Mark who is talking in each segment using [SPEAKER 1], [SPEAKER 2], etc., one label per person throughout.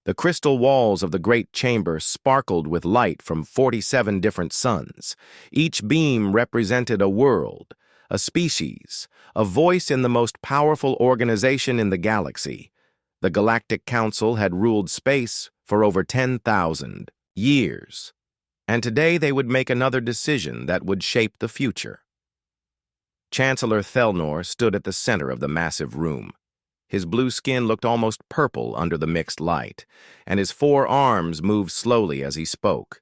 [SPEAKER 1] The crystal walls of the great chamber sparkled with light from 47 different suns. Each beam represented a world, a species, a voice in the most powerful organization in the galaxy. The Galactic Council had ruled space for over 10,000 years, and today they would make another decision that would shape the future. Chancellor Thelnor stood at the center of the massive room. His blue skin looked almost purple under the mixed light, and his 4 arms moved slowly as he spoke.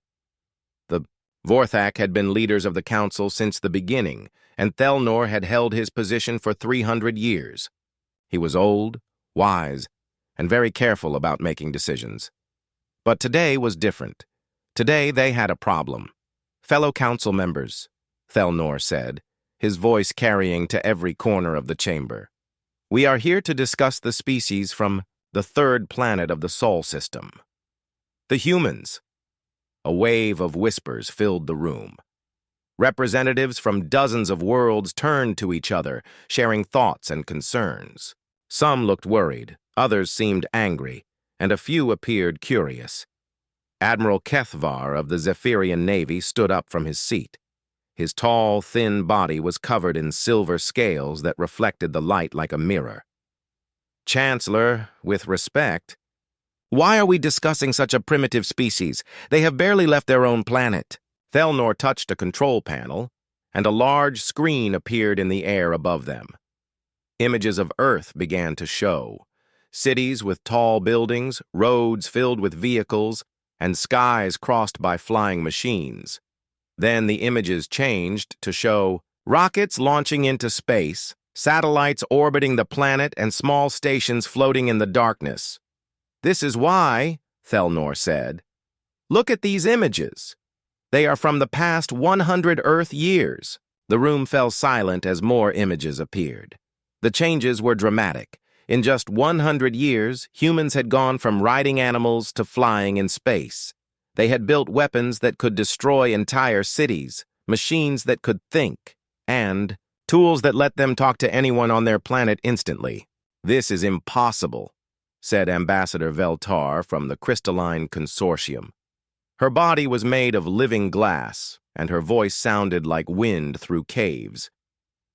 [SPEAKER 1] The Vorthak had been leaders of the council since the beginning, and Thelnor had held his position for 300 years. He was old, wise, and very careful about making decisions. But today was different. Today they had a problem. "Fellow council members," Thelnor said, his voice carrying to every corner of the chamber. "We are here to discuss the species from the 3rd planet of the Sol system. The humans." A wave of whispers filled the room. Representatives from dozens of worlds turned to each other, sharing thoughts and concerns. Some looked worried, others seemed angry, and a few appeared curious. Admiral Kethvar of the Zephyrian Navy stood up from his seat. His tall, thin body was covered in silver scales that reflected the light like a mirror. "Chancellor, with respect, why are we discussing such a primitive species? They have barely left their own planet." Thelnor touched a control panel, and a large screen appeared in the air above them. Images of Earth began to show. Cities with tall buildings, roads filled with vehicles, and skies crossed by flying machines. Then the images changed to show rockets launching into space, satellites orbiting the planet, and small stations floating in the darkness. "This is why," Thelnor said. "Look at these images. They are from the past 100 Earth years." The room fell silent as more images appeared. The changes were dramatic. In just 100 years, humans had gone from riding animals to flying in space. They had built weapons that could destroy entire cities, machines that could think, and tools that let them talk to anyone on their planet instantly. "This is impossible," said Ambassador Veltar from the Crystalline Consortium. Her body was made of living glass, and her voice sounded like wind through caves.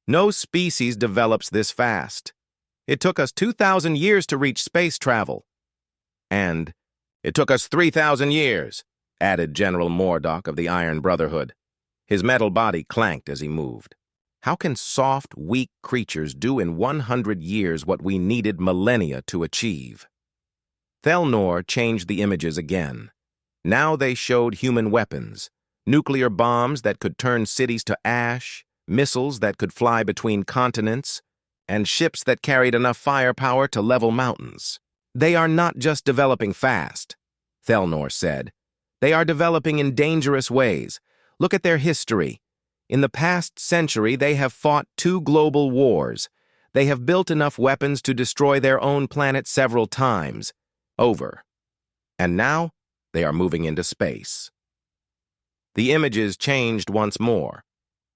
[SPEAKER 1] "No species develops this fast. It took us 2,000 years to reach space travel." "And it took us 3,000 years, added General Mordock of the Iron Brotherhood. His metal body clanked as he moved. "How can soft, weak creatures do in 100 years what we needed millennia to achieve?" Thelnor changed the images again. Now they showed human weapons, nuclear bombs that could turn cities to ash, missiles that could fly between continents, and ships that carried enough firepower to level mountains. "They are not just developing fast," Thelnor said. "They are developing in dangerous ways. Look at their history. In the past century, they have fought 2 global wars. They have built enough weapons to destroy their own planet several times over. And now, they are moving into space." The images changed once more.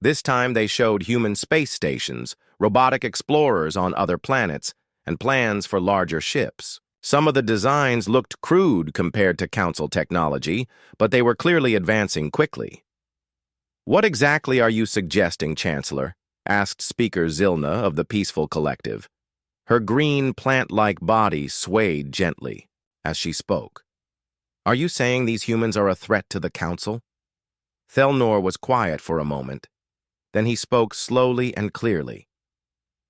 [SPEAKER 1] This time they showed human space stations, robotic explorers on other planets, and plans for larger ships. Some of the designs looked crude compared to Council technology, but they were clearly advancing quickly. "What exactly are you suggesting, Chancellor?" asked Speaker Zilna of the Peaceful Collective. Her green, plant-like body swayed gently as she spoke. "Are you saying these humans are a threat to the Council?" Thelnor was quiet for a moment. Then he spoke slowly and clearly.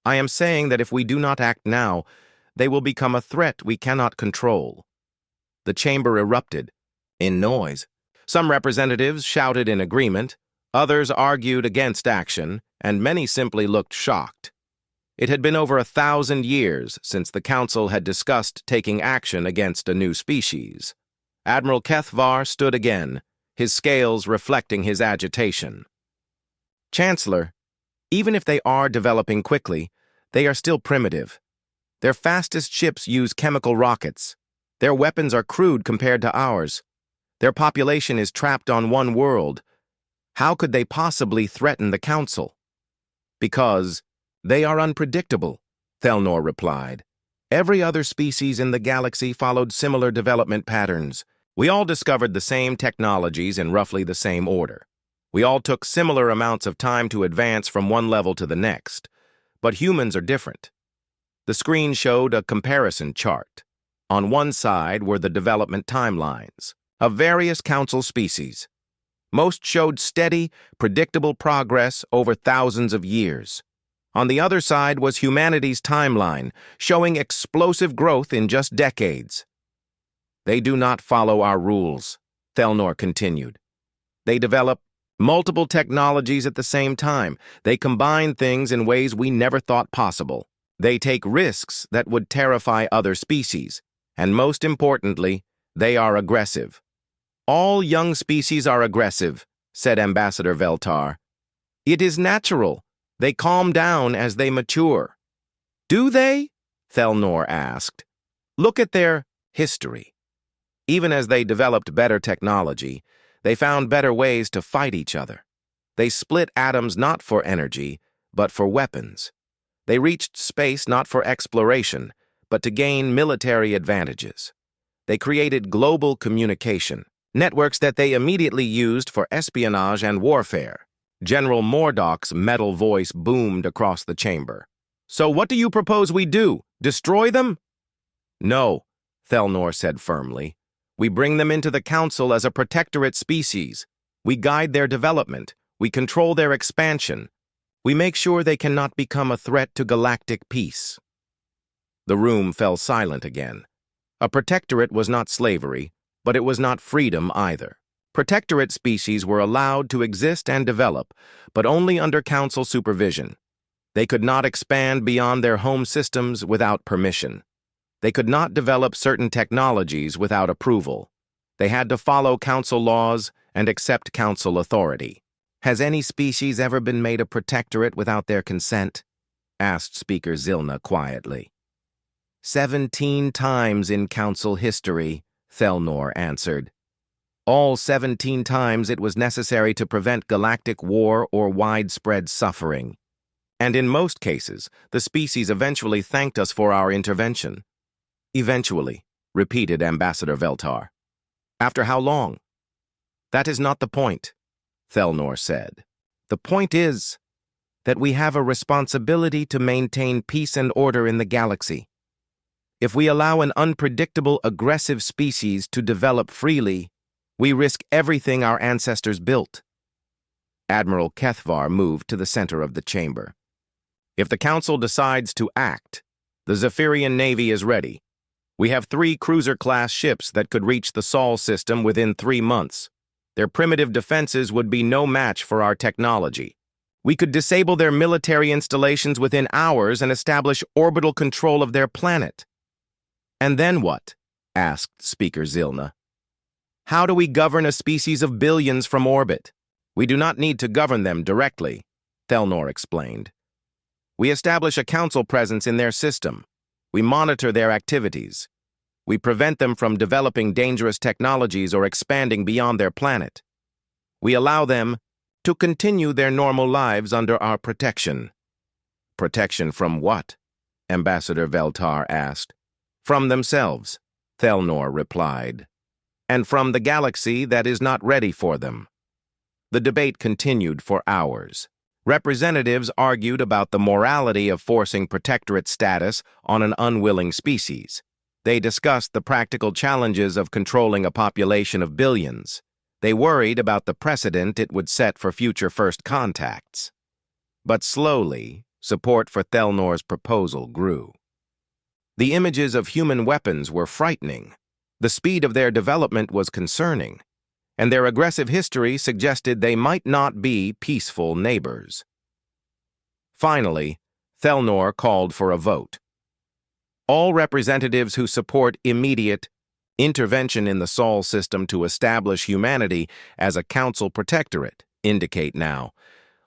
[SPEAKER 1] "I am saying that if we do not act now, they will become a threat we cannot control." The chamber erupted in noise. Some representatives shouted in agreement, others argued against action, and many simply looked shocked. It had been over 1,000 years since the Council had discussed taking action against a new species. Admiral Kethvar stood again, his scales reflecting his agitation. "Chancellor, even if they are developing quickly, they are still primitive. Their fastest ships use chemical rockets. Their weapons are crude compared to ours. Their population is trapped on one world. How could they possibly threaten the Council?" "Because they are unpredictable," Thelnor replied. Every other species in the galaxy followed similar development patterns. We all discovered the same technologies in roughly the same order. We all took similar amounts of time to advance from one level to the next. But humans are different. The screen showed a comparison chart. On one side were the development timelines of various council species. Most showed steady, predictable progress over thousands of years. On the other side was humanity's timeline, showing explosive growth in just decades. They do not follow our rules, Thelnor continued. They develop multiple technologies at the same time. They combine things in ways we never thought possible. They take risks that would terrify other species. And most importantly, they are aggressive. All young species are aggressive, said Ambassador Veltar. It is natural. They calm down as they mature. Do they? Thelnor asked. Look at their history. Even as they developed better technology, they found better ways to fight each other. They split atoms not for energy, but for weapons. They reached space not for exploration, but to gain military advantages. They created global communication, networks that they immediately used for espionage and warfare. General Mordok's metal voice boomed across the chamber. So what do you propose we do? Destroy them? No, Thelnor said firmly. We bring them into the Council as a protectorate species. We guide their development. We control their expansion. We make sure they cannot become a threat to galactic peace. The room fell silent again. A protectorate was not slavery, but it was not freedom either. Protectorate species were allowed to exist and develop, but only under Council supervision. They could not expand beyond their home systems without permission. They could not develop certain technologies without approval. They had to follow Council laws and accept Council authority. Has any species ever been made a protectorate without their consent? Asked Speaker Zilna quietly. 17 times in Council history, Thelnor answered. All 17 times it was necessary to prevent galactic war or widespread suffering. And in most cases, the species eventually thanked us for our intervention. Eventually, repeated Ambassador Veltar. After how long? That is not the point, Thelnor said. The point is that we have a responsibility to maintain peace and order in the galaxy. If we allow an unpredictable, aggressive species to develop freely, we risk everything our ancestors built. Admiral Kethvar moved to the center of the chamber. If the Council decides to act, the Zephyrian Navy is ready. We have 3 cruiser-class ships that could reach the Sol system within 3 months. Their primitive defenses would be no match for our technology. We could disable their military installations within hours and establish orbital control of their planet. And then what? Asked Speaker Zilna. How do we govern a species of billions from orbit? We do not need to govern them directly, Thelnor explained. We establish a Council presence in their system. We monitor their activities. We prevent them from developing dangerous technologies or expanding beyond their planet. We allow them to continue their normal lives under our protection. Protection from what? Ambassador Veltar asked. From themselves, Thelnor replied. And from the galaxy that is not ready for them. The debate continued for hours. Representatives argued about the morality of forcing protectorate status on an unwilling species. They discussed the practical challenges of controlling a population of billions. They worried about the precedent it would set for future first contacts. But slowly, support for Thelnor's proposal grew. The images of human weapons were frightening. The speed of their development was concerning, and their aggressive history suggested they might not be peaceful neighbors. Finally, Thelnor called for a vote. All representatives who support immediate intervention in the Sol system to establish humanity as a Council protectorate indicate now.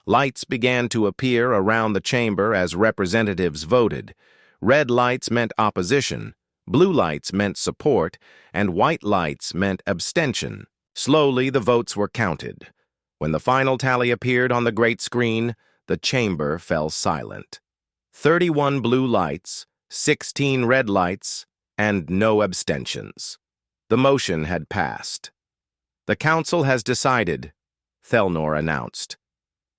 [SPEAKER 1] Lights began to appear around the chamber as representatives voted. Red lights meant opposition, blue lights meant support, and white lights meant abstention. Slowly, the votes were counted. When the final tally appeared on the great screen, the chamber fell silent. 31 blue lights, 16 red lights, and no abstentions. The motion had passed. "The Council has decided," Thelnor announced.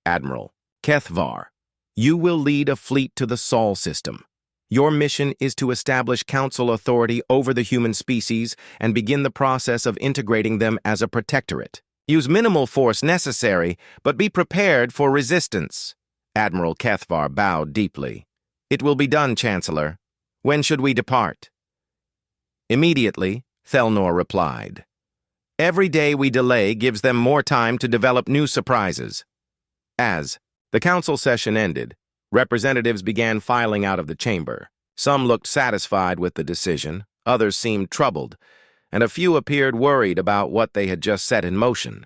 [SPEAKER 1] "Admiral Kethvar, you will lead a fleet to the Sol system. Your mission is to establish Council authority over the human species and begin the process of integrating them as a protectorate. Use minimal force necessary, but be prepared for resistance." Admiral Kethvar bowed deeply. "It will be done, Chancellor. When should we depart?" "Immediately," Thelnor replied. "Every day we delay gives them more time to develop new surprises." As the council session ended, representatives began filing out of the chamber. Some looked satisfied with the decision, others seemed troubled, and a few appeared worried about what they had just set in motion.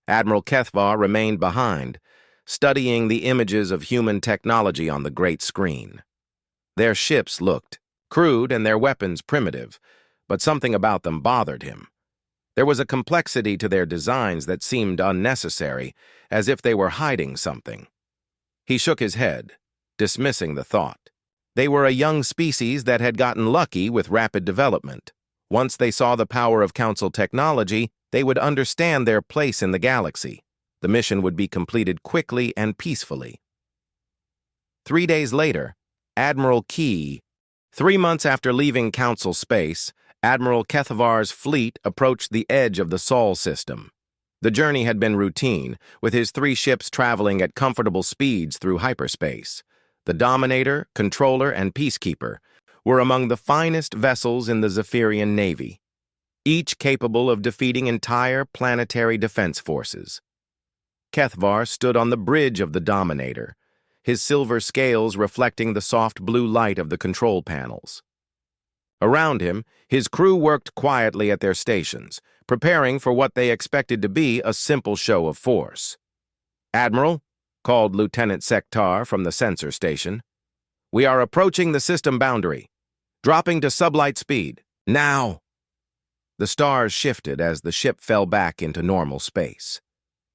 [SPEAKER 1] Admiral Kethvar remained behind, studying the images of human technology on the great screen. Their ships looked crude and their weapons primitive, but something about them bothered him. There was a complexity to their designs that seemed unnecessary, as if they were hiding something. He shook his head, dismissing the thought. They were a young species that had gotten lucky with rapid development. Once they saw the power of Council technology, they would understand their place in the galaxy. The mission would be completed quickly and peacefully. 3 days later, Admiral Key. 3 months after leaving Council space, Admiral Kethvar's fleet approached the edge of the Sol system. The journey had been routine, with his 3 ships traveling at comfortable speeds through hyperspace. The Dominator, Controller, and Peacekeeper were among the finest vessels in the Zephyrian Navy, each capable of defeating entire planetary defense forces. Kethvar stood on the bridge of the Dominator, his silver scales reflecting the soft blue light of the control panels. Around him, his crew worked quietly at their stations, preparing for what they expected to be a simple show of force. "Admiral," called Lieutenant Sektar from the sensor station, "we are approaching the system boundary. Dropping to sublight speed. Now!" The stars shifted as the ship fell back into normal space.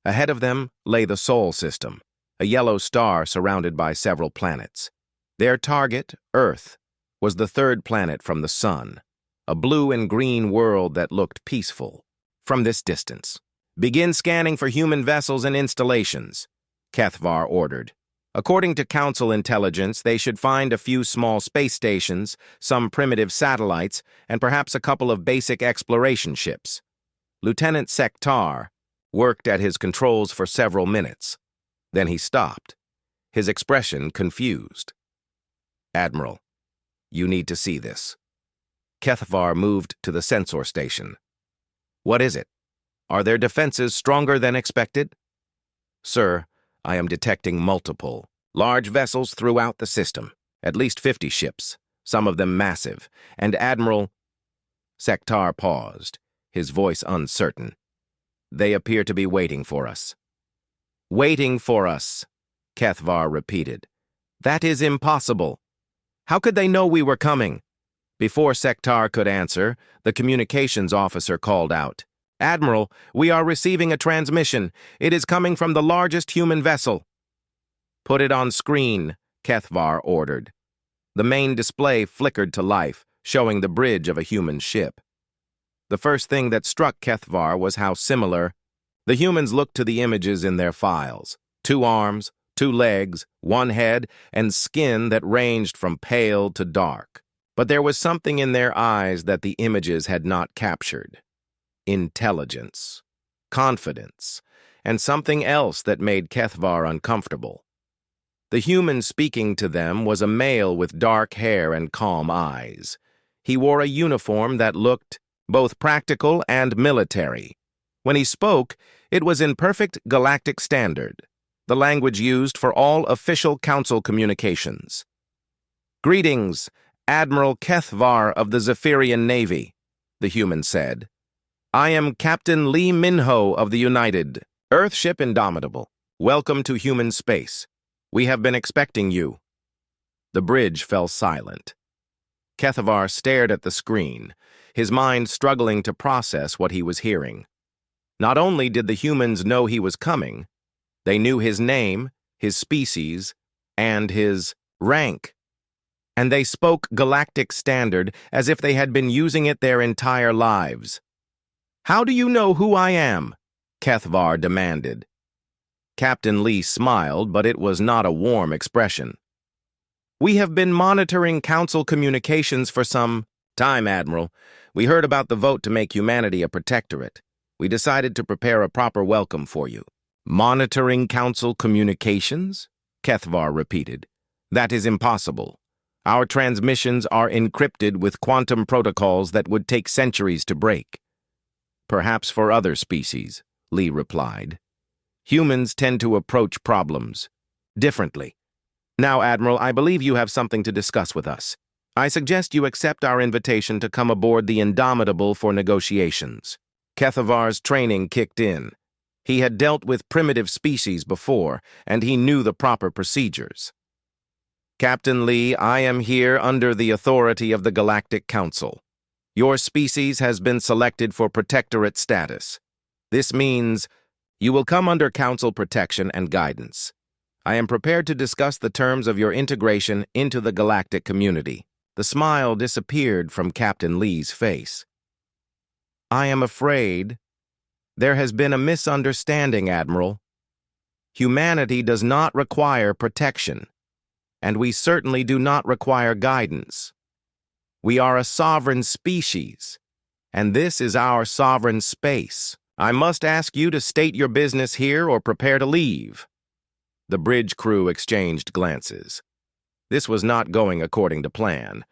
[SPEAKER 1] Ahead of them lay the Sol system, a yellow star surrounded by several planets. Their target, Earth, was the 3rd planet from the Sun, a blue and green world that looked peaceful. From this distance, "Begin scanning for human vessels and installations," Kethvar ordered. According to Council intelligence, they should find a few small space stations, some primitive satellites, and perhaps a couple of basic exploration ships. Lieutenant Sektar worked at his controls for several minutes. Then he stopped, his expression confused. "Admiral, you need to see this." Kethvar moved to the sensor station. "What is it? Are their defenses stronger than expected?" "Sir, I am detecting multiple large vessels throughout the system, at least 50 ships, some of them massive, and Admiral—" Sektar paused, his voice uncertain. "They appear to be waiting for us." "Waiting for us," Kethvar repeated. "That is impossible. How could they know we were coming?" Before Sektar could answer, the communications officer called out, "Admiral, we are receiving a transmission. It is coming from the largest human vessel." "Put it on screen," Kethvar ordered. The main display flickered to life, showing the bridge of a human ship. The first thing that struck Kethvar was how similar the humans looked to the images in their files. 2 arms, 2 legs, 1 head, and skin that ranged from pale to dark. But there was something in their eyes that the images had not captured. Intelligence, confidence, and something else that made Kethvar uncomfortable. The human speaking to them was a male with dark hair and calm eyes. He wore a uniform that looked both practical and military. When he spoke, it was in perfect galactic standard, the language used for all official council communications. "Greetings, Admiral Kethvar of the Zephyrian Navy," the human said. "I am Captain Lee Minho of the United Earthship Indomitable. Welcome to human space. We have been expecting you." The bridge fell silent. Kethvar stared at the screen, his mind struggling to process what he was hearing. Not only did the humans know he was coming, they knew his name, his species, and his rank. and they spoke Galactic Standard as if they had been using it their entire lives. "How do you know who I am?" Kethvar demanded. Captain Lee smiled, but it was not a warm expression. "We have been monitoring Council communications for some time, Admiral. We heard about the vote to make humanity a protectorate. We decided to prepare a proper welcome for you." "Monitoring Council communications?" Kethvar repeated. "That is impossible. Our transmissions are encrypted with quantum protocols that would take centuries to break." "Perhaps for other species," Lee replied. "Humans tend to approach problems differently. Now, Admiral, I believe you have something to discuss with us. I suggest you accept our invitation to come aboard the Indomitable for negotiations." Kethavar's training kicked in. He had dealt with primitive species before, and he knew the proper procedures. "Captain Lee, I am here under the authority of the Galactic Council. Your species has been selected for protectorate status. This means you will come under Council protection and guidance. I am prepared to discuss the terms of your integration into the galactic community." The smile disappeared from Captain Lee's face. "I am afraid there has been a misunderstanding, Admiral. Humanity does not require protection, and we certainly do not require guidance. We are a sovereign species, and this is our sovereign space. I must ask you to state your business here or prepare to leave." The bridge crew exchanged glances. This was not going according to plan.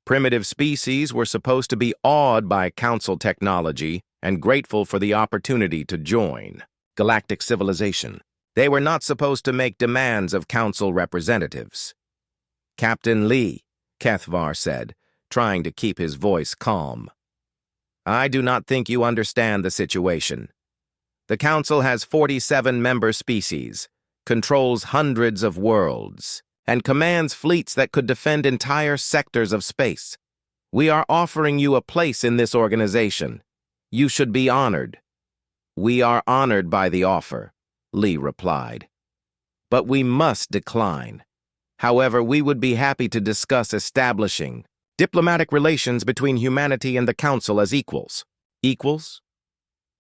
[SPEAKER 1] Primitive species were supposed to be awed by Council technology and grateful for the opportunity to join galactic civilization. They were not supposed to make demands of Council representatives. "Captain Lee," Kethvar said, trying to keep his voice calm, "I do not think you understand the situation. The Council has 47 member species, controls hundreds of worlds, and commands fleets that could defend entire sectors of space. We are offering you a place in this organization. You should be honored." "We are honored by the offer," Lee replied. "But we must decline. However, we would be happy to discuss establishing diplomatic relations between humanity and the Council as equals." "Equals?"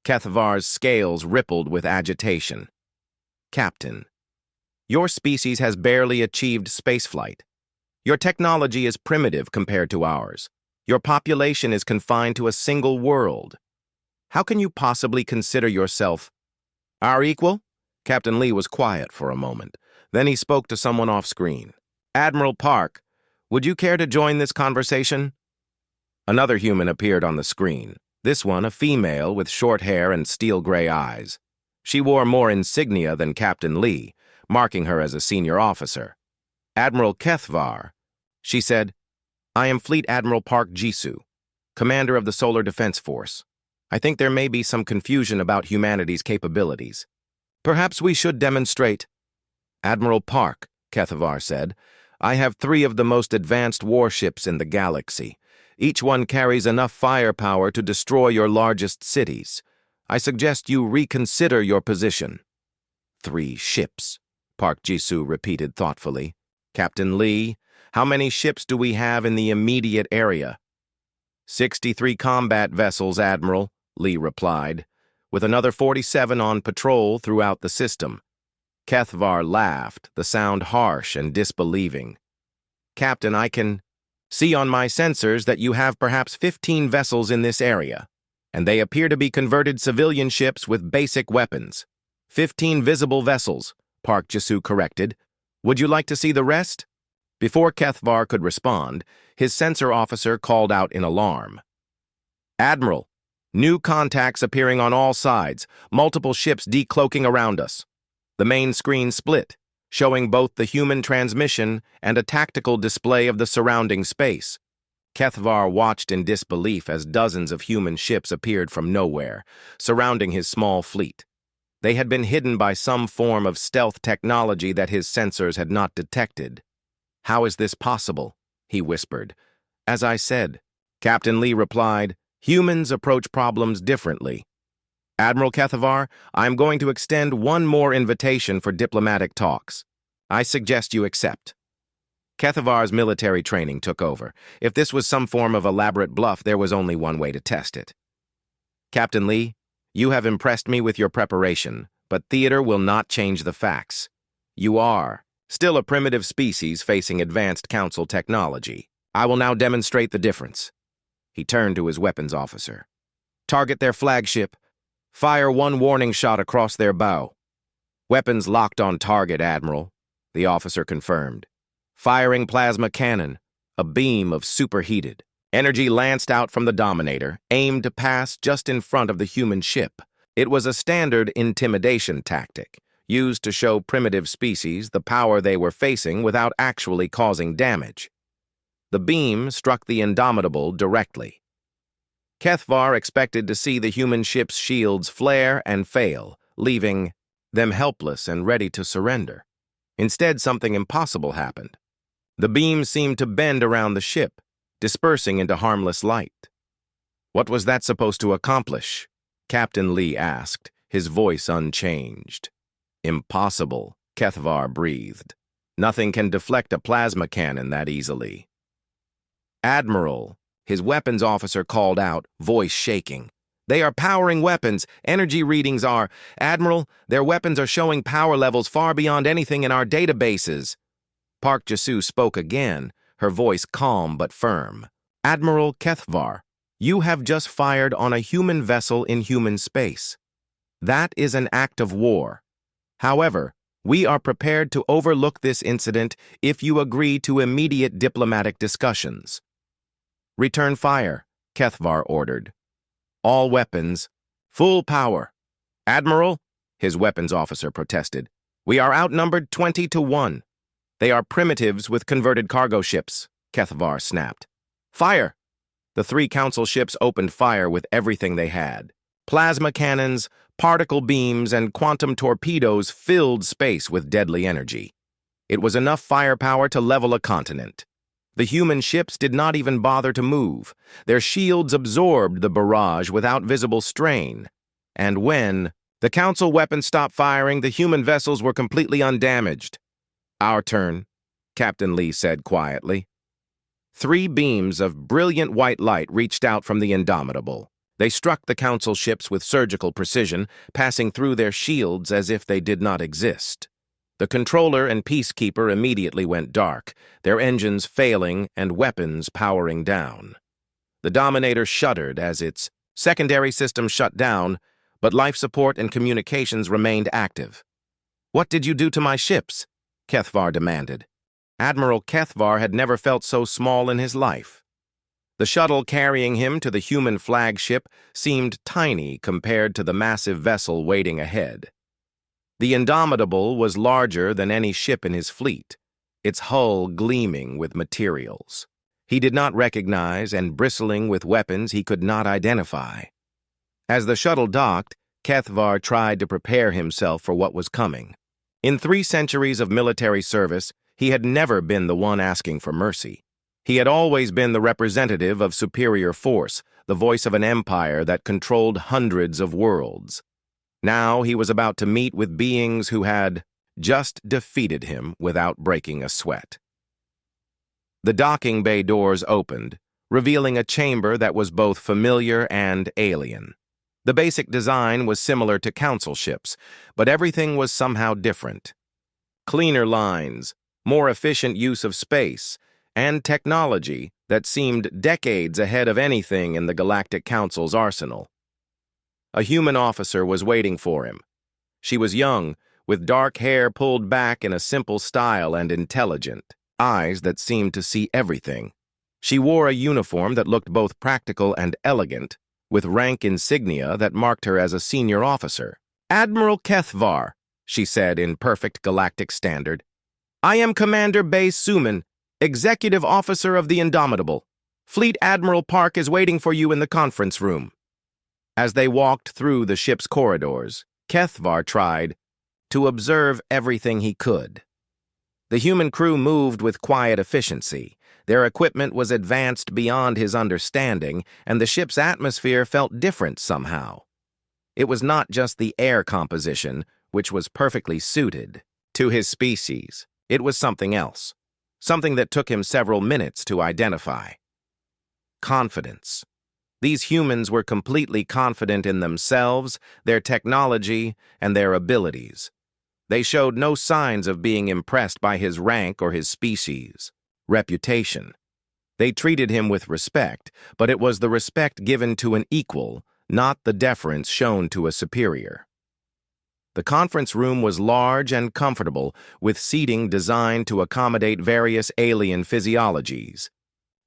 [SPEAKER 1] Kethvar's scales rippled with agitation. "Captain, your species has barely achieved spaceflight. Your technology is primitive compared to ours. Your population is confined to a single world. How can you possibly consider yourself our equal?" Captain Lee was quiet for a moment. Then he spoke to someone off-screen. "Admiral Park, would you care to join this conversation?" Another human appeared on the screen. This one, a female with short hair and steel-gray eyes. She wore more insignia than Captain Lee, marking her as a senior officer. "Admiral Kethvar," she said, "I am Fleet Admiral Park Jisoo, commander of the Solar Defense Force. I think there may be some confusion about humanity's capabilities. Perhaps we should demonstrate." "Admiral Park," Kethvar said, "I have 3 of the most advanced warships in the galaxy. Each one carries enough firepower to destroy your largest cities. I suggest you reconsider your position." "3 ships," Park Jisoo repeated thoughtfully. "Captain Lee, how many ships do we have in the immediate area?" 63 combat vessels, Admiral," Lee replied, "with another 47 on patrol throughout the system." Kethvar laughed, the sound harsh and disbelieving. "Captain, I can see on my sensors that you have perhaps 15 vessels in this area, and they appear to be converted civilian ships with basic weapons. 15 visible vessels," Park Jisoo corrected. "Would you like to see the rest?" Before Kethvar could respond, his sensor officer called out in alarm. "Admiral, new contacts appearing on all sides, multiple ships decloaking around us." The main screen split, showing both the human transmission and a tactical display of the surrounding space. Kethvar watched in disbelief as dozens of human ships appeared from nowhere, surrounding his small fleet. They had been hidden by some form of stealth technology that his sensors had not detected. "How is this possible?" he whispered. "As I said," Captain Lee replied, "humans approach problems differently. Admiral Kethvar, I am going to extend one more invitation for diplomatic talks. I suggest you accept." Kethavar's military training took over. If this was some form of elaborate bluff, there was only one way to test it. Captain Lee, you have impressed me with your preparation, but theater will not change the facts. You are still a primitive species facing advanced council technology. I will now demonstrate the difference. He turned to his weapons officer. Target their flagship. Fire one warning shot across their bow. Weapons locked on target, Admiral, the officer confirmed. Firing plasma cannon, a beam of superheated energy lanced out from the Dominator, aimed to pass just in front of the human ship. It was a standard intimidation tactic, used to show primitive species the power they were facing without actually causing damage. The beam struck the Indomitable directly. Kethvar expected to see the human ship's shields flare and fail, leaving them helpless and ready to surrender. Instead, something impossible happened. The beam seemed to bend around the ship, dispersing into harmless light. What was that supposed to accomplish? Captain Lee asked, his voice unchanged. Impossible, Kethvar breathed. Nothing can deflect a plasma cannon that easily. Admiral, his weapons officer called out, voice shaking. They are powering weapons. Energy readings are. Admiral, their weapons are showing power levels far beyond anything in our databases. Park Jasu spoke again, her voice calm but firm. Admiral Kethvar, you have just fired on a human vessel in human space. That is an act of war. However, we are prepared to overlook this incident if you agree to immediate diplomatic discussions. Return fire, Kethvar ordered. All weapons, full power. Admiral, his weapons officer protested, we are outnumbered 20-1. They are primitives with converted cargo ships, Kethvar snapped. Fire! The three council ships opened fire with everything they had. Plasma cannons, particle beams, and quantum torpedoes filled space with deadly energy. It was enough firepower to level a continent. The human ships did not even bother to move. Their shields absorbed the barrage without visible strain. And when the council weapons stopped firing, the human vessels were completely undamaged. Our turn, Captain Lee said quietly. 3 beams of brilliant white light reached out from the Indomitable. They struck the council ships with surgical precision, passing through their shields as if they did not exist. The controller and peacekeeper immediately went dark, their engines failing and weapons powering down. The Dominator shuddered as its secondary system shut down, but life support and communications remained active. What did you do to my ships? Kethvar demanded. Admiral Kethvar had never felt so small in his life. The shuttle carrying him to the human flagship seemed tiny compared to the massive vessel waiting ahead. The Indomitable was larger than any ship in his fleet, its hull gleaming with materials he did not recognize and bristling with weapons he could not identify. As the shuttle docked, Kethvar tried to prepare himself for what was coming. In 3 centuries of military service, he had never been the one asking for mercy. He had always been the representative of superior force, the voice of an empire that controlled hundreds of worlds. Now he was about to meet with beings who had just defeated him without breaking a sweat. The docking bay doors opened, revealing a chamber that was both familiar and alien. The basic design was similar to council ships, but everything was somehow different. Cleaner lines, more efficient use of space, and technology that seemed decades ahead of anything in the Galactic Council's arsenal. A human officer was waiting for him. She was young, with dark hair pulled back in a simple style and intelligent, eyes that seemed to see everything. She wore a uniform that looked both practical and elegant, with rank insignia that marked her as a senior officer. Admiral Kethvar, she said in perfect galactic standard. I am Commander Bay Suman, Executive Officer of the Indomitable. Fleet Admiral Park is waiting for you in the conference room. As they walked through the ship's corridors, Kethvar tried to observe everything he could. The human crew moved with quiet efficiency. Their equipment was advanced beyond his understanding, and the ship's atmosphere felt different somehow. It was not just the air composition, which was perfectly suited to his species. It was something else. something that took him several minutes to identify. Confidence. These humans were completely confident in themselves, their technology, and their abilities. They showed no signs of being impressed by his rank or his species' reputation. They treated him with respect, but it was the respect given to an equal, not the deference shown to a superior. The conference room was large and comfortable, with seating designed to accommodate various alien physiologies.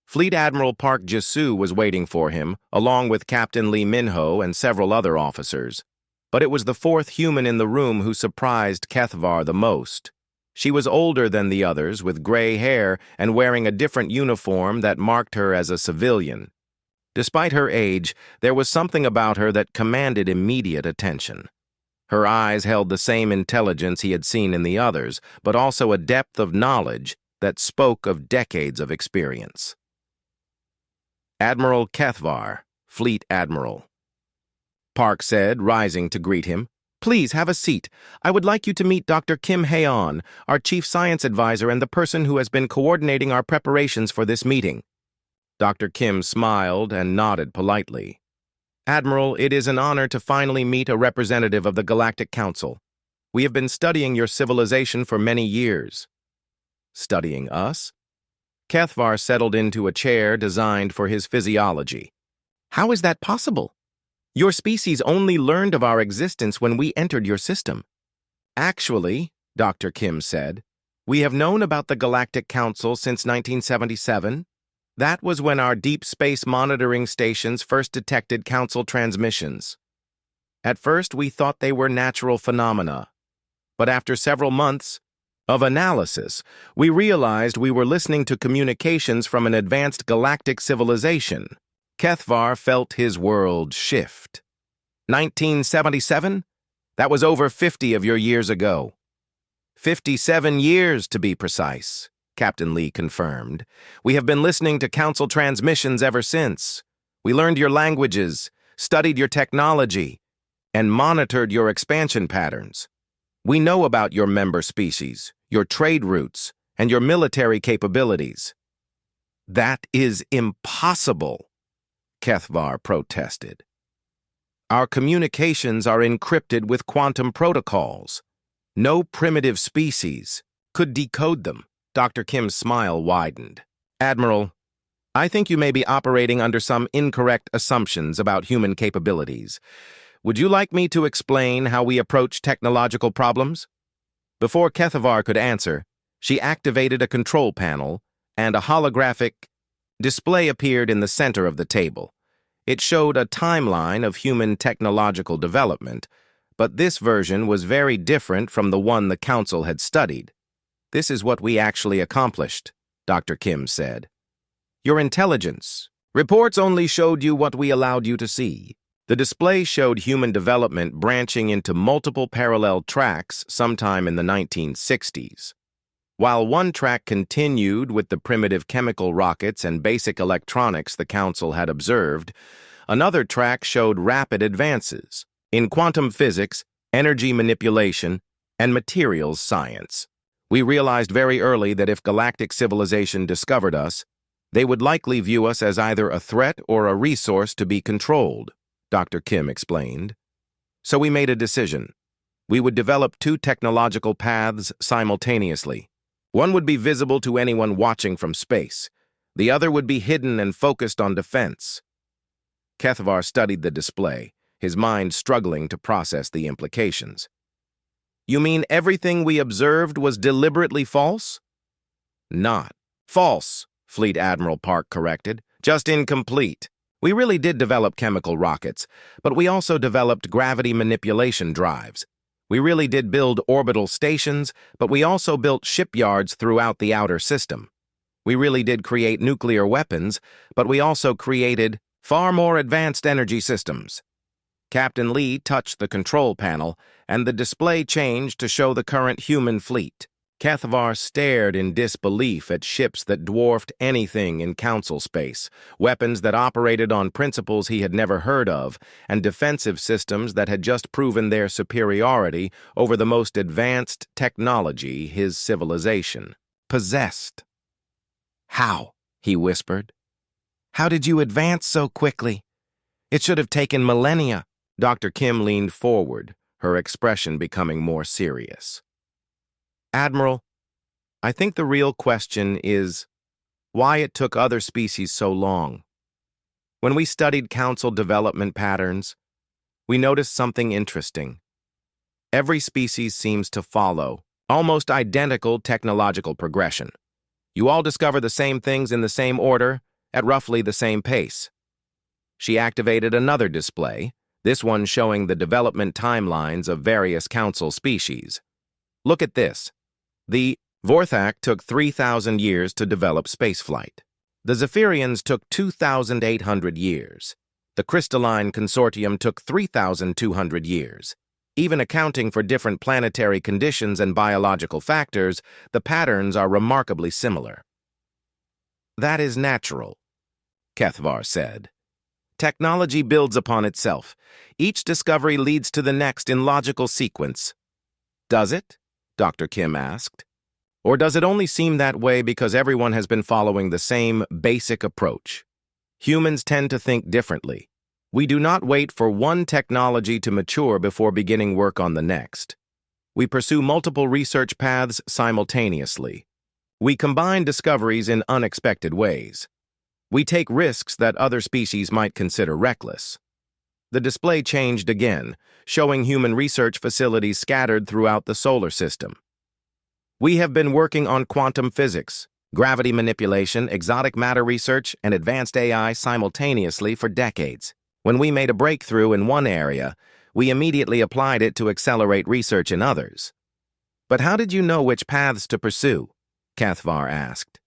[SPEAKER 1] Fleet Admiral Park Ji-soo was waiting for him, along with Captain Lee Min-ho and several other officers. But it was the fourth human in the room who surprised Kethvar the most. She was older than the others, with gray hair and wearing a different uniform that marked her as a civilian. Despite her age, there was something about her that commanded immediate attention. Her eyes held the same intelligence he had seen in the others, but also a depth of knowledge that spoke of decades of experience. Admiral Kethvar, Fleet Admiral. Park said, rising to greet him. Please have a seat. I would like you to meet Dr. Kim Hae-on, our Chief Science Advisor and the person who has been coordinating our preparations for this meeting. Dr. Kim smiled and nodded politely. Admiral, it is an honor to finally meet a representative of the Galactic Council. We have been studying your civilization for many years. Studying us? Kethvar settled into a chair designed for his physiology. How is that possible? Your species only learned of our existence when we entered your system. Actually, Dr. Kim said, we have known about the Galactic Council since 1977. That was when our deep space monitoring stations first detected Council transmissions. At first, we thought they were natural phenomena. But after several months of analysis, we realized we were listening to communications from an advanced galactic civilization. Kethvar felt his world shift. 1977? That was over 50 of your years ago. 57 years, to be precise, Captain Lee confirmed. We have been listening to Council transmissions ever since. We learned your languages, studied your technology, and monitored your expansion patterns. We know about your member species, your trade routes, and your military capabilities. That is impossible, Kethvar protested. Our communications are encrypted with quantum protocols. No primitive species could decode them. Dr. Kim's smile widened. Admiral, I think you may be operating under some incorrect assumptions about human capabilities. Would you like me to explain how we approach technological problems? Before Kethvar could answer, she activated a control panel, and a holographic display appeared in the center of the table. It showed a timeline of human technological development, but this version was very different from the one the Council had studied. This is what we actually accomplished, Dr. Kim said. Your intelligence. Reports only showed you what we allowed you to see. The display showed human development branching into multiple parallel tracks sometime in the 1960s. While one track continued with the primitive chemical rockets and basic electronics the Council had observed, another track showed rapid advances in quantum physics, energy manipulation, and materials science. We realized very early that if galactic civilization discovered us, they would likely view us as either a threat or a resource to be controlled, Dr. Kim explained. So we made a decision. We would develop two technological paths simultaneously. One would be visible to anyone watching from space. The other would be hidden and focused on defense. Kethvar studied the display, his mind struggling to process the implications. You mean everything we observed was deliberately false? Not false, Fleet Admiral Park corrected. Just incomplete. We really did develop chemical rockets, but we also developed gravity manipulation drives. We really did build orbital stations, but we also built shipyards throughout the outer system. We really did create nuclear weapons, but we also created far more advanced energy systems. Captain Lee touched the control panel, and the display changed to show the current human fleet. Kethvar stared in disbelief at ships that dwarfed anything in Council space, weapons that operated on principles he had never heard of, and defensive systems that had just proven their superiority over the most advanced technology his civilization possessed. How? He whispered. How did you advance so quickly? It should have taken millennia. Dr. Kim leaned forward, her expression becoming more serious. Admiral, I think the real question is why it took other species so long. When we studied council development patterns, we noticed something interesting. Every species seems to follow almost identical technological progression. You all discover the same things in the same order, at roughly the same pace. She activated another display, this one showing the development timelines of various council species. Look at this. The Vorthak took 3,000 years to develop spaceflight. The Zephyrians took 2,800 years. The Crystalline Consortium took 3,200 years. Even accounting for different planetary conditions and biological factors, the patterns are remarkably similar. That is natural, Kethvar said. Technology builds upon itself. Each discovery leads to the next in logical sequence. Does it? Dr. Kim asked. Or does it only seem that way because everyone has been following the same basic approach? Humans tend to think differently. We do not wait for one technology to mature before beginning work on the next. We pursue multiple research paths simultaneously. We combine discoveries in unexpected ways. We take risks that other species might consider reckless. The display changed again, showing human research facilities scattered throughout the solar system. We have been working on quantum physics, gravity manipulation, exotic matter research, and advanced AI simultaneously for decades. When we made a breakthrough in one area, we immediately applied it to accelerate research in others. But how did you know which paths to pursue? Kethvar asked.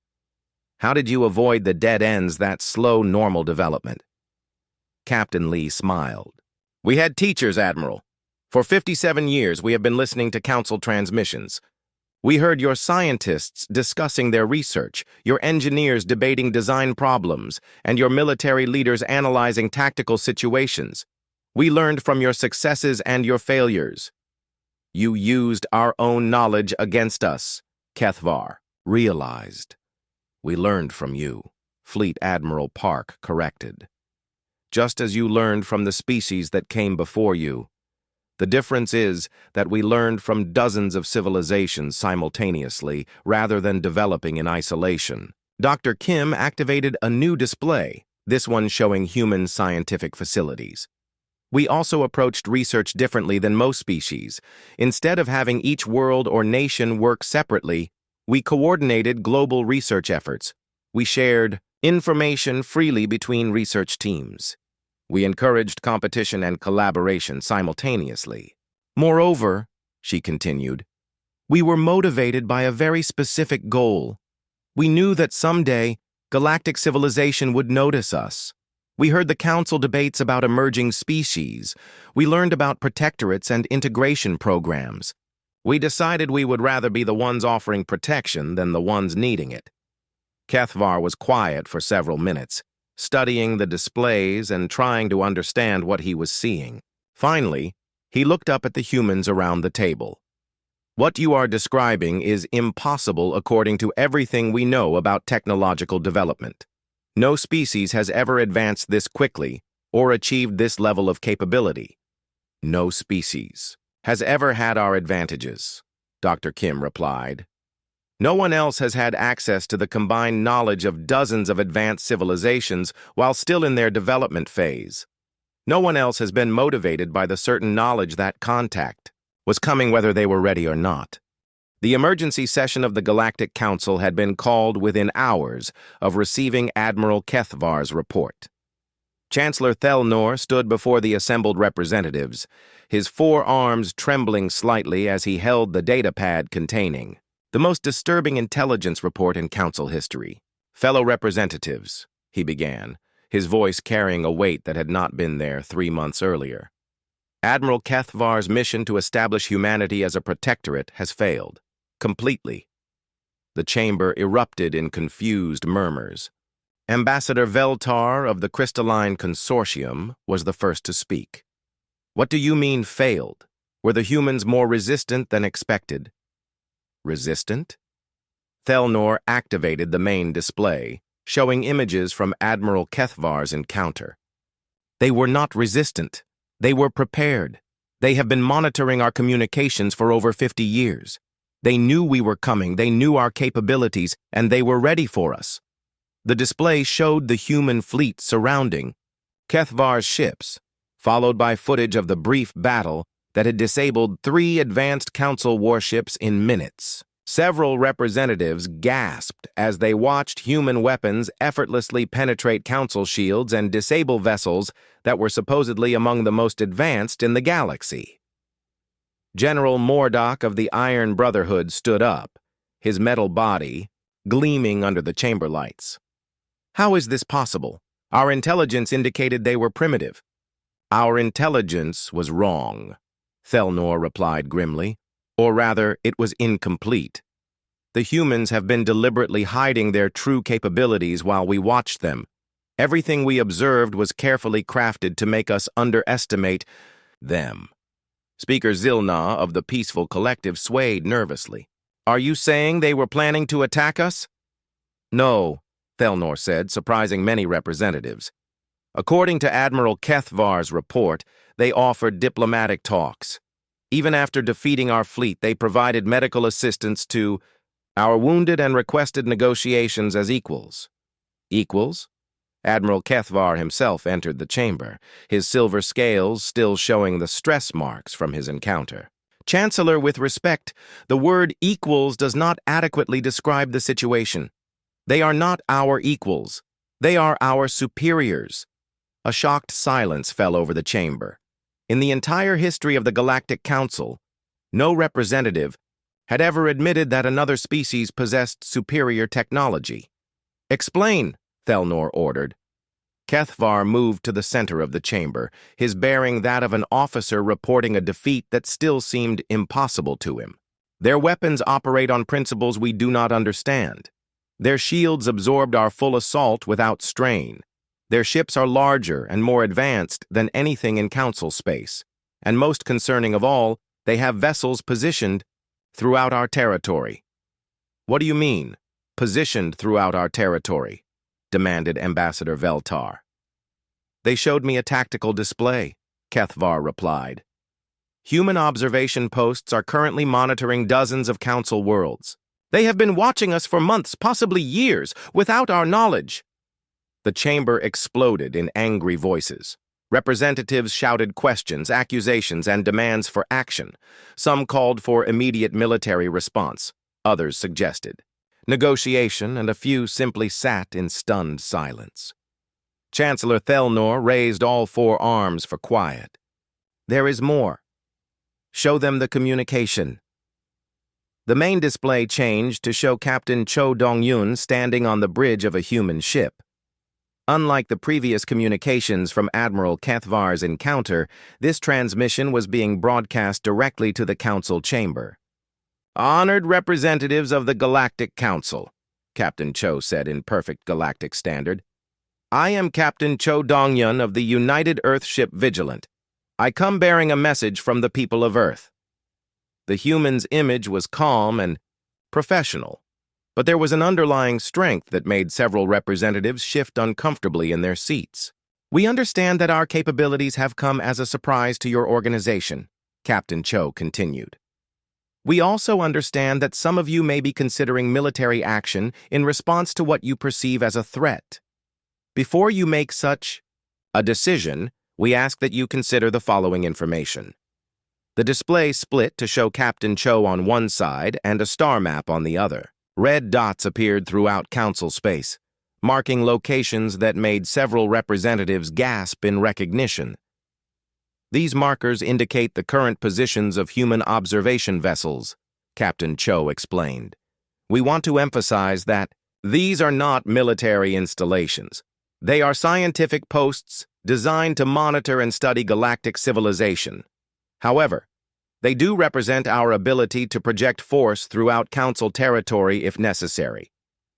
[SPEAKER 1] How did you avoid the dead ends that slow normal development? Captain Lee smiled. We had teachers, Admiral. For 57 years, we have been listening to council transmissions. We heard your scientists discussing their research, your engineers debating design problems, and your military leaders analyzing tactical situations. We learned from your successes and your failures. You used our own knowledge against us, Kethvar realized. We learned from you, Fleet Admiral Park corrected. Just as you learned from the species that came before you. The difference is that we learned from dozens of civilizations simultaneously rather than developing in isolation. Dr. Kim activated a new display, this one showing human scientific facilities. We also approached research differently than most species. Instead of having each world or nation work separately, we coordinated global research efforts. We shared information freely between research teams. We encouraged competition and collaboration simultaneously. Moreover, she continued, we were motivated by a very specific goal. We knew that someday galactic civilization would notice us. We heard the council debates about emerging species. We learned about protectorates and integration programs. We decided we would rather be the ones offering protection than the ones needing it. Kethvar was quiet for several minutes, studying the displays and trying to understand what he was seeing. Finally, he looked up at the humans around the table. What you are describing is impossible according to everything we know about technological development. No species has ever advanced this quickly or achieved this level of capability. No species has ever had our advantages, Dr. Kim replied. No one else has had access to the combined knowledge of dozens of advanced civilizations while still in their development phase. No one else has been motivated by the certain knowledge that contact was coming whether they were ready or not. The emergency session of the Galactic Council had been called within hours of receiving Admiral Kethvar's report. Chancellor Thelnor stood before the assembled representatives, his forearms trembling slightly as he held the datapad containing the most disturbing intelligence report in Council history. Fellow representatives, he began, his voice carrying a weight that had not been there 3 months earlier. Admiral Kethvar's mission to establish humanity as a protectorate has failed, completely. The chamber erupted in confused murmurs. Ambassador Veltar of the Crystalline Consortium was the first to speak. What do you mean failed? Were the humans more resistant than expected? Resistant? Thelnor activated the main display, showing images from Admiral Kethvar's encounter. They were not resistant. They were prepared. They have been monitoring our communications for over 50 years. They knew we were coming, they knew our capabilities, and they were ready for us. The display showed the human fleet surrounding Kethvar's ships, followed by footage of the brief battle that had disabled 3 advanced Council warships in minutes. Several representatives gasped as they watched human weapons effortlessly penetrate Council shields and disable vessels that were supposedly among the most advanced in the galaxy. General Mordock of the Iron Brotherhood stood up, his metal body gleaming under the chamber lights. "How is this possible? Our intelligence indicated they were primitive." "Our intelligence was wrong," Thelnor replied grimly. "Or rather, it was incomplete. The humans have been deliberately hiding their true capabilities while we watched them. Everything we observed was carefully crafted to make us underestimate them." Speaker Zilna of the Peaceful Collective swayed nervously. "Are you saying they were planning to attack us?" "No," Thelnor said, surprising many representatives. "According to Admiral Kethvar's report, they offered diplomatic talks. Even after defeating our fleet, they provided medical assistance to our wounded and requested negotiations as equals." "Equals?" Admiral Kethvar himself entered the chamber, his silver scales still showing the stress marks from his encounter. "Chancellor, with respect, the word equals does not adequately describe the situation. They are not our equals. They are our superiors." A shocked silence fell over the chamber. In the entire history of the Galactic Council, no representative had ever admitted that another species possessed superior technology. "Explain," Thelnor ordered. Kethvar moved to the center of the chamber, his bearing that of an officer reporting a defeat that still seemed impossible to him. "Their weapons operate on principles we do not understand. Their shields absorbed our full assault without strain. Their ships are larger and more advanced than anything in Council space. And most concerning of all, they have vessels positioned throughout our territory." "What do you mean, positioned throughout our territory?" demanded Ambassador Veltar. "They showed me a tactical display," Kethvar replied. "Human observation posts are currently monitoring dozens of Council worlds. They have been watching us for months, possibly years, without our knowledge." The chamber exploded in angry voices. Representatives shouted questions, accusations, and demands for action. Some called for immediate military response. Others suggested negotiation, and a few simply sat in stunned silence. Chancellor Thelnor raised all 4 arms for quiet. "There is more. Show them the communication." The main display changed to show Captain Cho Dong-yun standing on the bridge of a human ship. Unlike the previous communications from Admiral Kethvar's encounter, this transmission was being broadcast directly to the Council chamber. "Honored representatives of the Galactic Council," Captain Cho said in perfect galactic standard. "I am Captain Cho Dong-yun of the United Earth ship Vigilant. I come bearing a message from the people of Earth." The human's image was calm and professional, but there was an underlying strength that made several representatives shift uncomfortably in their seats. "We understand that our capabilities have come as a surprise to your organization," Captain Cho continued. "We also understand that some of you may be considering military action in response to what you perceive as a threat. Before you make such a decision, we ask that you consider the following information." The display split to show Captain Cho on one side and a star map on the other. Red dots appeared throughout Council space, marking locations that made several representatives gasp in recognition. "These markers indicate the current positions of human observation vessels," Captain Cho explained. "We want to emphasize that these are not military installations. They are scientific posts designed to monitor and study galactic civilization. However, they do represent our ability to project force throughout Council territory if necessary."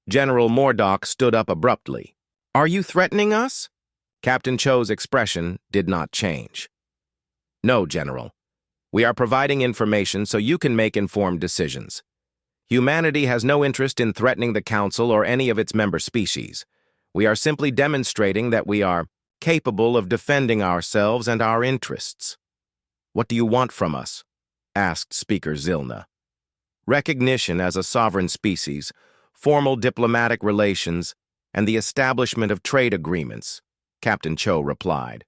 [SPEAKER 1] General Mordock stood up abruptly. "Are you threatening us?" Captain Cho's expression did not change. "No, General. We are providing information so you can make informed decisions." Humanity has no interest in threatening the Council or any of its member species. We are simply demonstrating that we are capable of defending ourselves and our interests. What do you want from us? Asked Speaker Zilna. Recognition as a sovereign species, formal diplomatic relations, and the establishment of trade agreements, Captain Cho replied.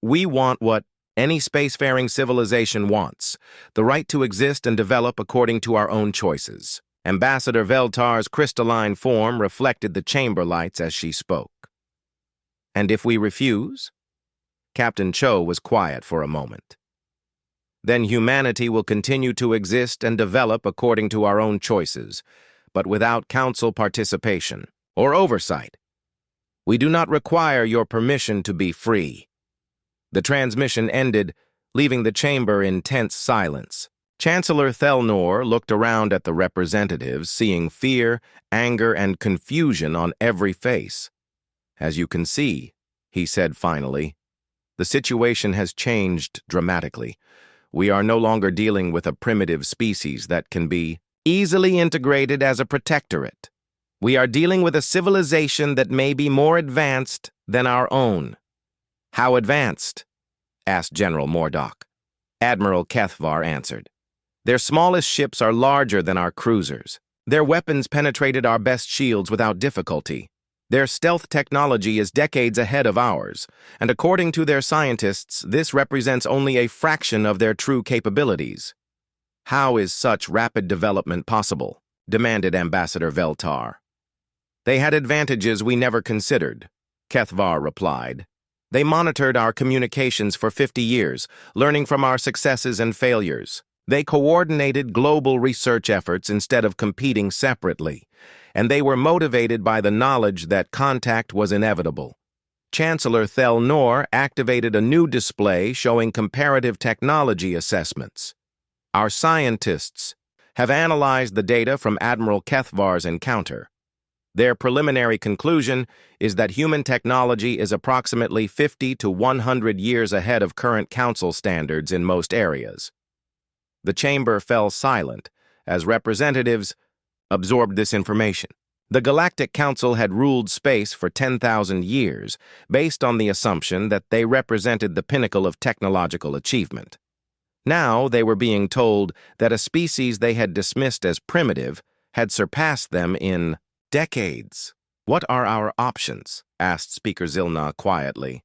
[SPEAKER 1] We want what any spacefaring civilization wants, the right to exist and develop according to our own choices. Ambassador Veltar's crystalline form reflected the chamber lights as she spoke. And if we refuse? Captain Cho was quiet for a moment. Then humanity will continue to exist and develop according to our own choices, but without Council participation or oversight. We do not require your permission to be free. The transmission ended, leaving the chamber in tense silence. Chancellor Thelnor looked around at the representatives, seeing fear, anger, and confusion on every face. As you can see, he said finally, the situation has changed dramatically. We are no longer dealing with a primitive species that can be easily integrated as a protectorate. We are dealing with a civilization that may be more advanced than our own. How advanced? Asked General Mordock. Admiral Kethvar answered. Their smallest ships are larger than our cruisers. Their weapons penetrated our best shields without difficulty. Their stealth technology is decades ahead of ours, and according to their scientists, this represents only a fraction of their true capabilities. How is such rapid development possible? Demanded Ambassador Veltar. They had advantages we never considered, Kethvar replied. They monitored our communications for 50 years, learning from our successes and failures. They coordinated global research efforts instead of competing separately, and they were motivated by the knowledge that contact was inevitable. Chancellor Thelnor activated a new display showing comparative technology assessments. Our scientists have analyzed the data from Admiral Kethvar's encounter. Their preliminary conclusion is that human technology is approximately 50 to 100 years ahead of current Council standards in most areas. The chamber fell silent as representatives absorbed this information. The Galactic Council had ruled space for 10,000 years, based on the assumption that they represented the pinnacle of technological achievement. Now they were being told that a species they had dismissed as primitive had surpassed them in decades. What are our options? Asked Speaker Zilna quietly.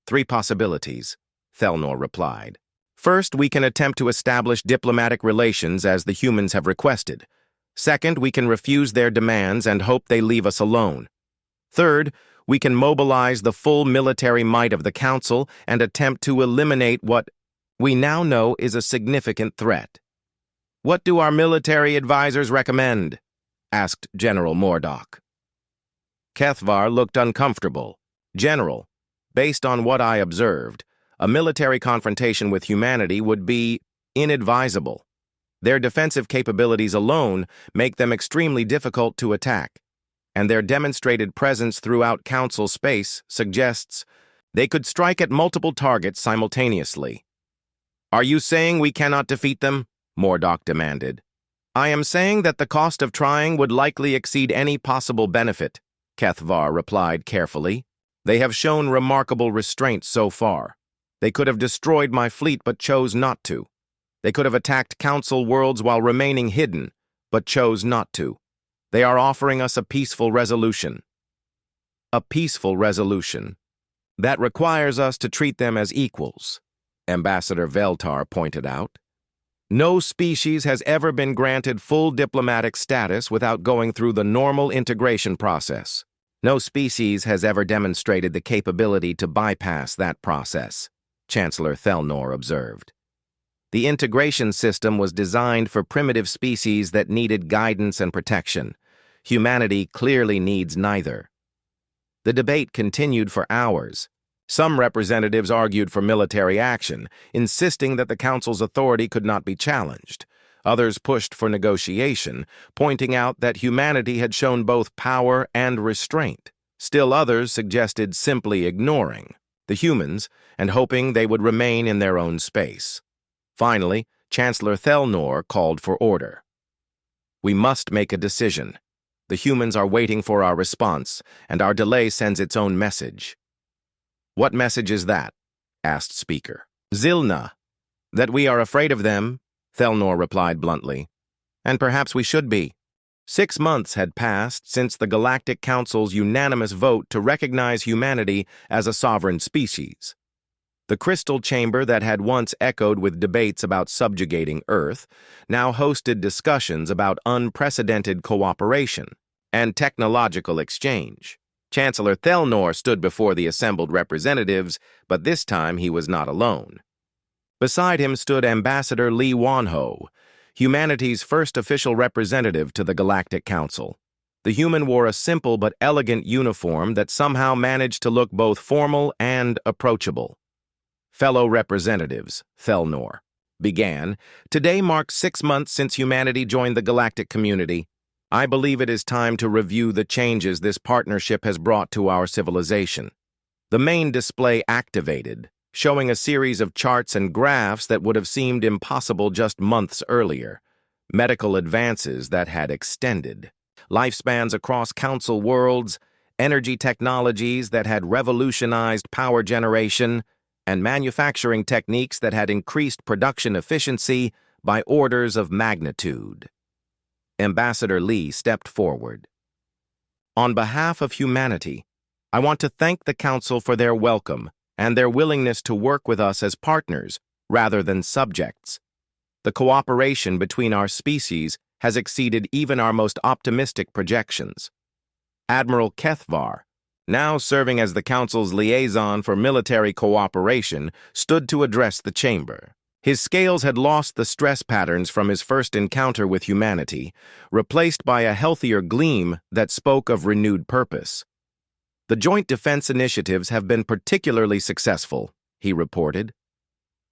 [SPEAKER 1] 3 possibilities, Thelnor replied. First, we can attempt to establish diplomatic relations as the humans have requested. Second, we can refuse their demands and hope they leave us alone. Third, we can mobilize the full military might of the Council and attempt to eliminate what we now know is a significant threat. What do our military advisors recommend? Asked General Mordock. Kethvar looked uncomfortable. General, based on what I observed, a military confrontation with humanity would be inadvisable. Their defensive capabilities alone make them extremely difficult to attack, and their demonstrated presence throughout Council space suggests they could strike at multiple targets simultaneously. Are you saying we cannot defeat them? Mordock demanded. I am saying that the cost of trying would likely exceed any possible benefit, Kethvar replied carefully. They have shown remarkable restraint so far. They could have destroyed my fleet but chose not to. They could have attacked Council worlds while remaining hidden, but chose not to. They are offering us a peaceful resolution. A peaceful resolution. That requires us to treat them as equals, Ambassador Veltar pointed out. No species has ever been granted full diplomatic status without going through the normal integration process. No species has ever demonstrated the capability to bypass that process, Chancellor Thelnor observed. The integration system was designed for primitive species that needed guidance and protection. Humanity clearly needs neither. The debate continued for hours. Some representatives argued for military action, insisting that the Council's authority could not be challenged. Others pushed for negotiation, pointing out that humanity had shown both power and restraint. Still others suggested simply ignoring the humans and hoping they would remain in their own space. Finally, Chancellor Thelnor called for order. We must make a decision. The humans are waiting for our response, and our delay sends its own message." "What message is that?" asked Speaker. "Zilna. That we are afraid of them," Thelnor replied bluntly. "And perhaps we should be." 6 months had passed since the Galactic Council's unanimous vote to recognize humanity as a sovereign species. The crystal chamber that had once echoed with debates about subjugating Earth now hosted discussions about unprecedented cooperation and technological exchange. Chancellor Thelnor stood before the assembled representatives, but this time he was not alone. Beside him stood Ambassador Li Wanho, humanity's first official representative to the Galactic Council. The human wore a simple but elegant uniform that somehow managed to look both formal and approachable. "Fellow representatives," Thelnor began, "today marks 6 months since humanity joined the galactic community. I believe it is time to review the changes this partnership has brought to our civilization." The main display activated, showing a series of charts and graphs that would have seemed impossible just months earlier. Medical advances that had extended lifespans across council worlds, energy technologies that had revolutionized power generation, and manufacturing techniques that had increased production efficiency by orders of magnitude. Ambassador Li stepped forward. "On behalf of humanity, I want to thank the Council for their welcome and their willingness to work with us as partners rather than subjects. The cooperation between our species has exceeded even our most optimistic projections." Admiral Kethvar, now serving as the Council's liaison for military cooperation, stood to address the chamber. His scales had lost the stress patterns from his first encounter with humanity, replaced by a healthier gleam that spoke of renewed purpose. "The joint defense initiatives have been particularly successful," he reported.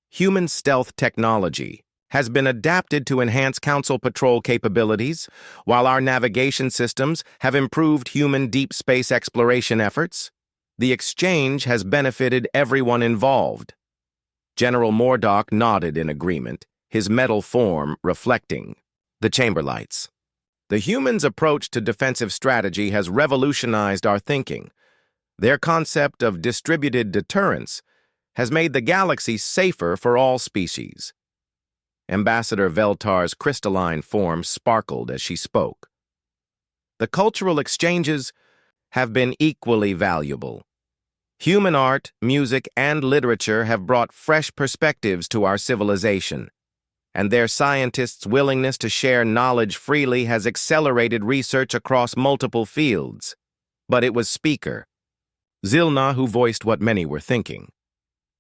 [SPEAKER 1] "Human stealth technology has been adapted to enhance Council patrol capabilities, while our navigation systems have improved human deep space exploration efforts. The exchange has benefited everyone involved." General Mordock nodded in agreement, his metal form reflecting the chamber lights. "The humans' approach to defensive strategy has revolutionized our thinking. Their concept of distributed deterrence has made the galaxy safer for all species." Ambassador Veltar's crystalline form sparkled as she spoke. "The cultural exchanges have been equally valuable. Human art, music, and literature have brought fresh perspectives to our civilization, and their scientists' willingness to share knowledge freely has accelerated research across multiple fields." But it was Speaker Zilna who voiced what many were thinking.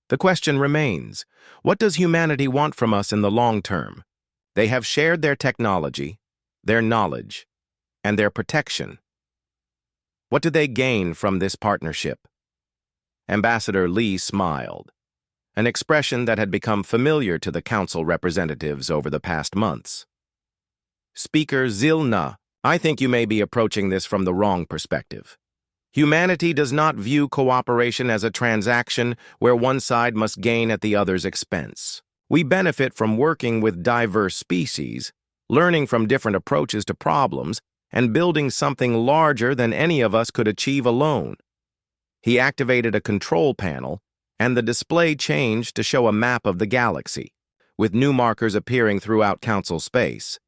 [SPEAKER 1] "The question remains, what does humanity want from us in the long term? They have shared their technology, their knowledge, and their protection. What do they gain from this partnership?" Ambassador Li smiled, an expression that had become familiar to the Council representatives over the past months. "Speaker Zilna, I think you may be approaching this from the wrong perspective. Humanity does not view cooperation as a transaction where one side must gain at the other's expense. We benefit from working with diverse species, learning from different approaches to problems, and building something larger than any of us could achieve alone." He activated a control panel, and the display changed to show a map of the galaxy, with new markers appearing throughout Council space.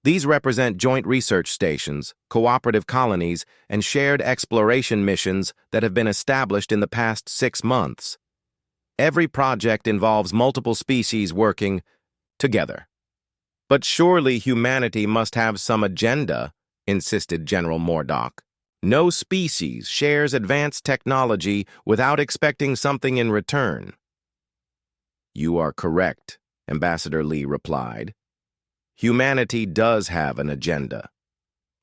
[SPEAKER 1] These represent joint research stations, cooperative colonies, and shared exploration missions that have been established in the past 6 months. Every project involves multiple species working together. "But surely humanity must have some agenda," insisted General Mordock. "No species shares advanced technology without expecting something in return." "You are correct," Ambassador Li replied. "Humanity does have an agenda.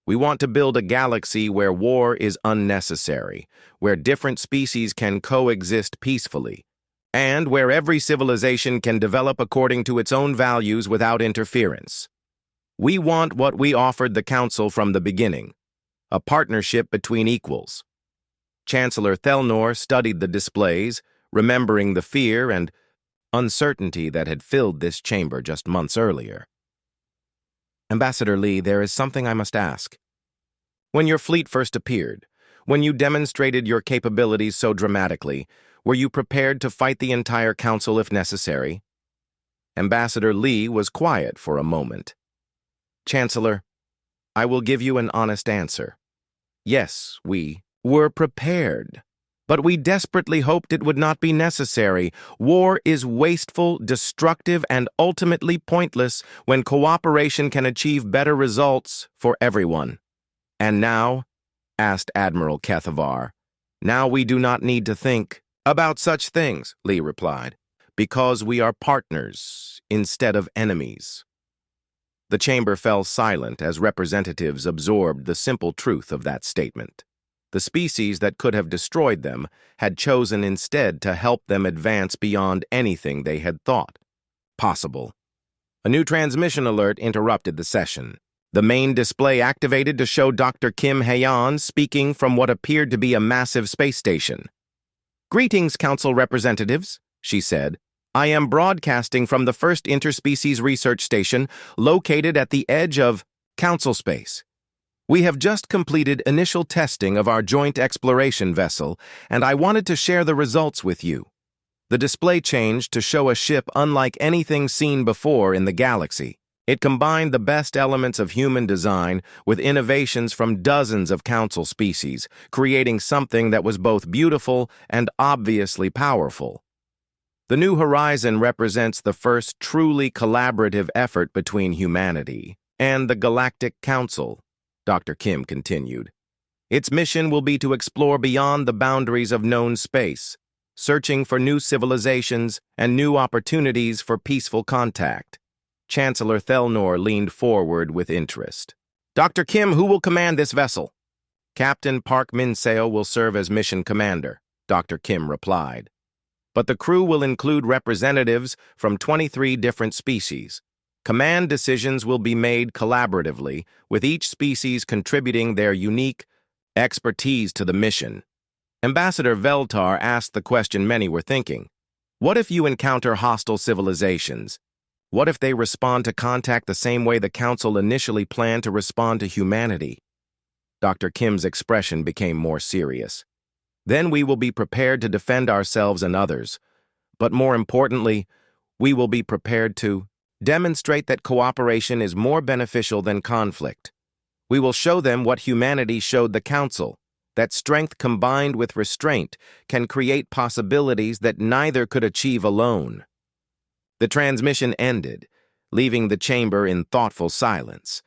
[SPEAKER 1] We want to build a galaxy where war is unnecessary, where different species can coexist peacefully, and where every civilization can develop according to its own values without interference. We want what we offered the Council from the beginning, a partnership between equals." Chancellor Thelnor studied the displays, remembering the fear and uncertainty that had filled this chamber just months earlier. Ambassador Lee, there is something I must ask. When your fleet first appeared, when you demonstrated your capabilities so dramatically, were you prepared to fight the entire council if necessary? Ambassador Lee was quiet for a moment. Chancellor, I will give you an honest answer. Yes, we were prepared. But we desperately hoped it would not be necessary. War is wasteful, destructive, and ultimately pointless when cooperation can achieve better results for everyone. And now, asked Admiral Kethavar, now we do not need to think about such things, Lee replied, because we are partners instead of enemies. The chamber fell silent as representatives absorbed the simple truth of that statement. The species that could have destroyed them had chosen instead to help them advance beyond anything they had thought possible. A new transmission alert interrupted the session. The main display activated to show Dr. Kim Haeyeon speaking from what appeared to be a massive space station. "Greetings, Council representatives," she said. "I am broadcasting from the first interspecies research station located at the edge of Council space. We have just completed initial testing of our joint exploration vessel, and I wanted to share the results with you." The display changed to show a ship unlike anything seen before in the galaxy. It combined the best elements of human design with innovations from dozens of council species, creating something that was both beautiful and obviously powerful. The New Horizon represents the first truly collaborative effort between humanity and the Galactic Council, Dr. Kim continued. Its mission will be to explore beyond the boundaries of known space, searching for new civilizations and new opportunities for peaceful contact. Chancellor Thelnor leaned forward with interest. "Dr. Kim, who will command this vessel?" "Captain Park Min-seo will serve as mission commander," Dr. Kim replied. "But the crew will include representatives from 23 different species. Command decisions will be made collaboratively, with each species contributing their unique expertise to the mission." Ambassador Veltar asked the question many were thinking. What if you encounter hostile civilizations? What if they respond to contact the same way the Council initially planned to respond to humanity? Dr. Kim's expression became more serious. "Then we will be prepared to defend ourselves and others. But more importantly, we will be prepared to demonstrate that cooperation is more beneficial than conflict. We will show them what humanity showed the Council, that strength combined with restraint can create possibilities that neither could achieve alone." The transmission ended, leaving the chamber in thoughtful silence.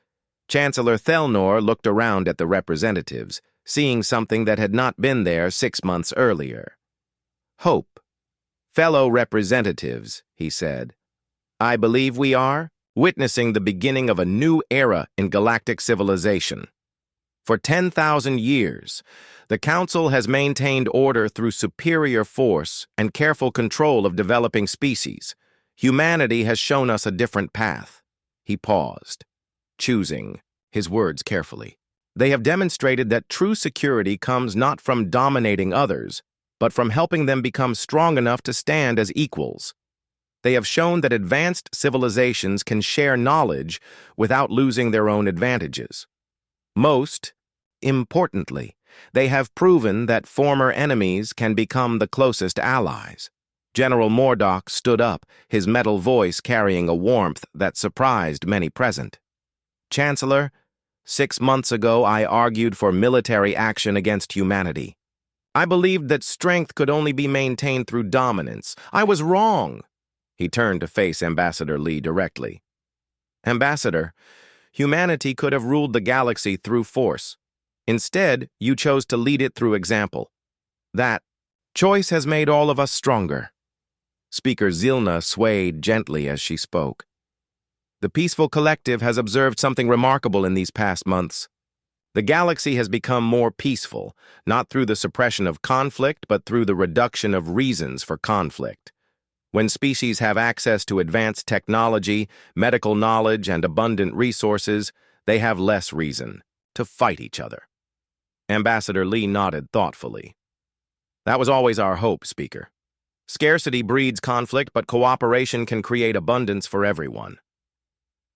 [SPEAKER 1] Chancellor Thelnor looked around at the representatives, seeing something that had not been there 6 months earlier. "Hope. Fellow representatives," he said. "I believe we are witnessing the beginning of a new era in galactic civilization. For 10,000 years, the Council has maintained order through superior force and careful control of developing species. Humanity has shown us a different path." He paused, choosing his words carefully. "They have demonstrated that true security comes not from dominating others, but from helping them become strong enough to stand as equals. They have shown that advanced civilizations can share knowledge without losing their own advantages. Most importantly, they have proven that former enemies can become the closest allies." General Mordock stood up, his metal voice carrying a warmth that surprised many present. "Chancellor, 6 months ago I argued for military action against humanity. I believed that strength could only be maintained through dominance. I was wrong." He turned to face Ambassador Lee directly. "Ambassador, humanity could have ruled the galaxy through force. Instead, you chose to lead it through example. That choice has made all of us stronger." Speaker Zilna swayed gently as she spoke. "The Peaceful Collective has observed something remarkable in these past months. The galaxy has become more peaceful, not through the suppression of conflict, but through the reduction of reasons for conflict. When species have access to advanced technology, medical knowledge, and abundant resources, they have less reason to fight each other." Ambassador Lee nodded thoughtfully. "That was always our hope, Speaker. Scarcity breeds conflict, but cooperation can create abundance for everyone."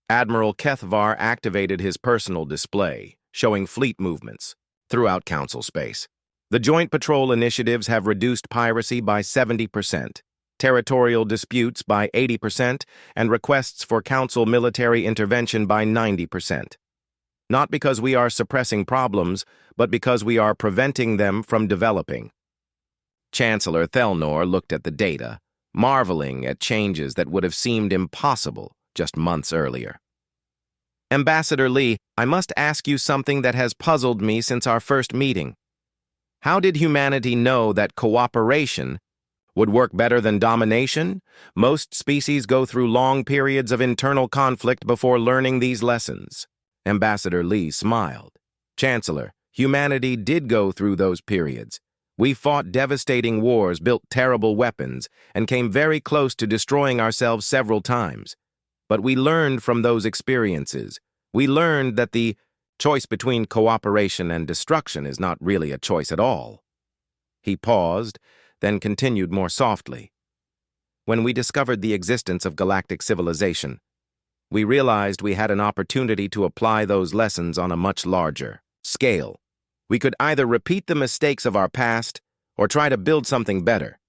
[SPEAKER 1] Admiral Kethvar activated his personal display, showing fleet movements throughout Council space. The Joint Patrol initiatives have reduced piracy by 70%, territorial disputes by 80%, and requests for Council military intervention by 90%. Not because we are suppressing problems, but because we are preventing them from developing. Chancellor Thelnor looked at the data, marveling at changes that would have seemed impossible just months earlier. Ambassador Lee, I must ask you something that has puzzled me since our first meeting. How did humanity know that cooperation would work better than domination? Most species go through long periods of internal conflict before learning these lessons. Ambassador Lee smiled. Chancellor, humanity did go through those periods. We fought devastating wars, built terrible weapons, and came very close to destroying ourselves several times. But we learned from those experiences. We learned that the choice between cooperation and destruction is not really a choice at all. He paused, then continued more softly. When we discovered the existence of galactic civilization, we realized we had an opportunity to apply those lessons on a much larger scale. We could either repeat the mistakes of our past or try to build something better.